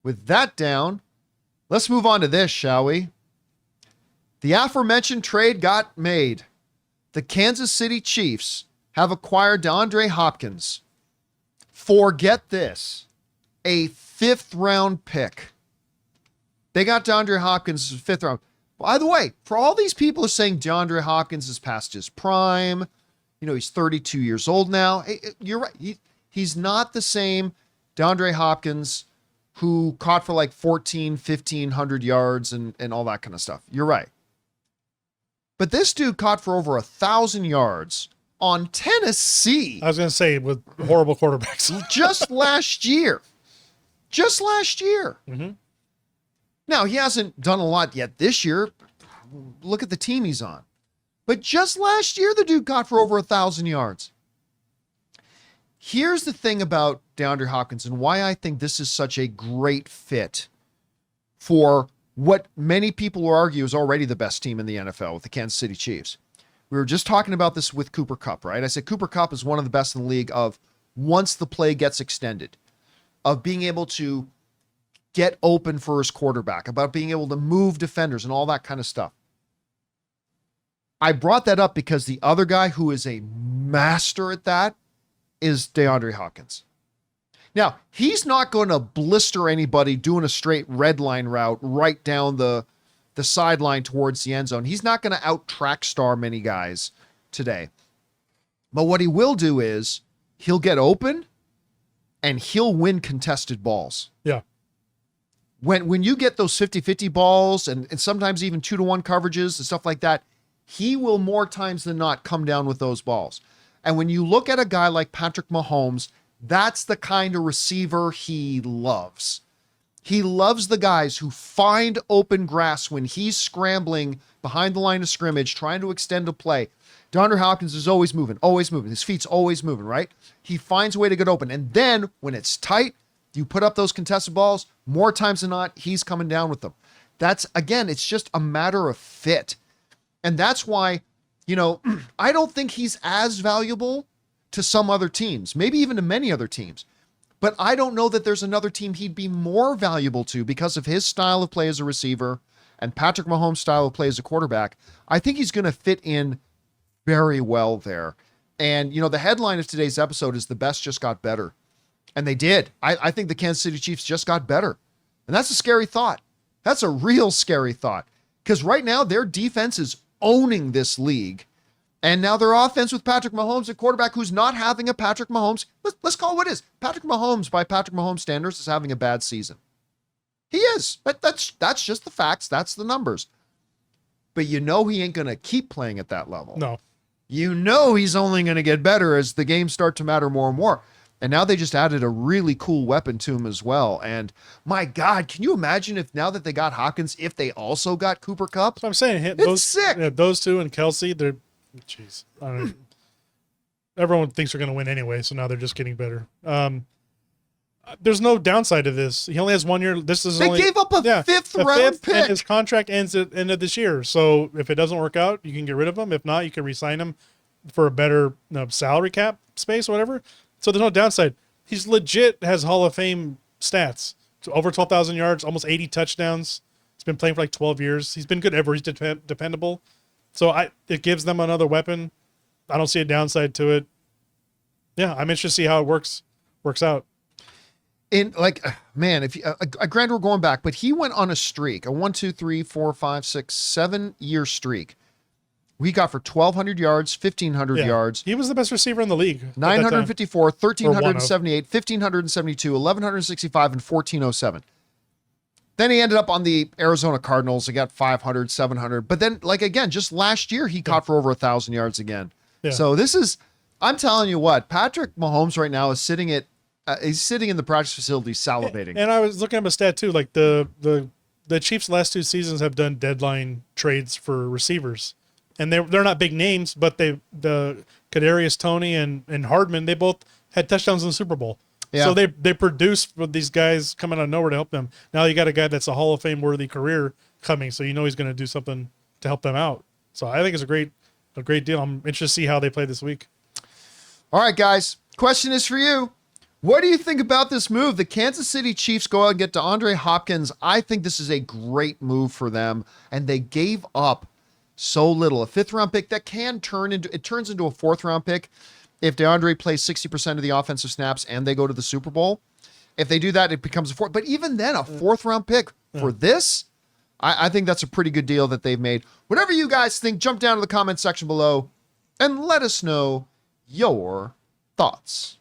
with that down, let's move on to this, shall we? The aforementioned trade got made. The Kansas City Chiefs have acquired DeAndre Hopkins for, get this, a 5th round pick. They got DeAndre Hopkins 5th round. By the way, for all these people who are saying DeAndre Hopkins is past his prime, he's 32 years old now. You're right. He's not the same DeAndre Hopkins who caught for like 1,500 yards and all that kind of stuff. You're right. But this dude caught for over 1,000 yards on Tennessee. I was going to say, with horrible quarterbacks. just last year. Mm-hmm. Now, he hasn't done a lot yet this year. Look at the team he's on. But just last year, the dude caught for over 1,000 yards. Here's the thing about DeAndre Hopkins and why I think this is such a great fit for what many people will argue is already the best team in the NFL with the Kansas City Chiefs. We were just talking about this with Cooper Kupp, right? I said Cooper Kupp is one of the best in the league of once the play gets extended, of being able to get open for his quarterback, about being able to move defenders and all that kind of stuff. I brought that up because the other guy who is a master at that is DeAndre Hopkins. Now, he's not going to blister anybody doing a straight red line route right down the sideline towards the end zone. He's not going to out-track star many guys today. But what he will do is he'll get open and he'll win contested balls. Yeah. When you get those 50-50 balls and sometimes even 2-to-1 coverages and stuff like that, he will more times than not come down with those balls. And when you look at a guy like Patrick Mahomes, that's the kind of receiver he loves. He loves the guys who find open grass when he's scrambling behind the line of scrimmage, trying to extend a play. DeAndre Hopkins is always moving. His feet's always moving, right? He finds a way to get open. And then when it's tight, you put up those contested balls, more times than not, he's coming down with them. That's, again, it's just a matter of fit. And that's why, I don't think he's as valuable to some other teams, maybe even to many other teams. But I don't know that there's another team he'd be more valuable to because of his style of play as a receiver and Patrick Mahomes' style of play as a quarterback. I think he's going to fit in very well there. And, the headline of today's episode is the best just got better. And they did. I think the Kansas City Chiefs just got better. And that's a scary thought. That's a real scary thought. Because right now their defense is owning this league. And now their offense with Patrick Mahomes, a quarterback who's not having a Patrick Mahomes. Let's call it what it is. Patrick Mahomes, by Patrick Mahomes standards, is having a bad season. He is. But that's just the facts. That's the numbers. But he ain't going to keep playing at that level. No. He's only going to get better as the games start to matter more and more. And now they just added a really cool weapon to him as well. And my God, can you imagine if now that they got Hopkins, if they also got Cooper Kupp? So I'm saying it's sick. Yeah, those two and Kelsey, they're, jeez. Everyone thinks they're going to win anyway, so now they're just getting better. There's no downside to this. He only has 1 year. They gave up a fifth round pick. And his contract ends at the end of this year. So if it doesn't work out, you can get rid of him. If not, you can re-sign him for a better salary cap space or whatever. So there's no downside. He's legit has Hall of Fame stats. So over 12,000 yards, almost 80 touchdowns. He's been playing for like 12 years. He's been good ever. He's dependable. So it gives them another weapon. I don't see a downside to it. Yeah, I'm interested to see how it works out. If granted we're going back, but he went on a streak, a 1, 2, 3, 4, 5, 6, 7 year streak. We got for 1,200 yards, 1,500 yards. He was the best receiver in the league. 954, 1,378, 1,572, 1,165, and 1,407. Then he ended up on the Arizona Cardinals. He got 500, 700. But then, just last year, he caught for over 1,000 yards again. Yeah. So I'm telling you what, Patrick Mahomes right now is sitting he's sitting in the practice facility salivating. And I was looking at a stat too, like the Chiefs' last 2 seasons have done deadline trades for receivers. And they're not big names, but the Kadarius Toney and Hardman, they both had touchdowns in the Super Bowl. Yeah. So they produce with these guys coming out of nowhere to help them. Now you got a guy that's a Hall of Fame worthy career coming, so he's going to do something to help them out. So I think it's a great deal. I'm interested to see how they play this week. All right, guys. Question is for you. What do you think about this move? The Kansas City Chiefs go out and get DeAndre Hopkins. I think this is a great move for them, and they gave up so little. A 5th-round pick that can turns into a 4th-round pick if DeAndre plays 60% of the offensive snaps and they go to the Super Bowl. If they do that, it becomes a 4th. But even then, a 4th-round pick for this, I think that's a pretty good deal that they've made. Whatever you guys think, jump down to the comment section below and let us know your thoughts.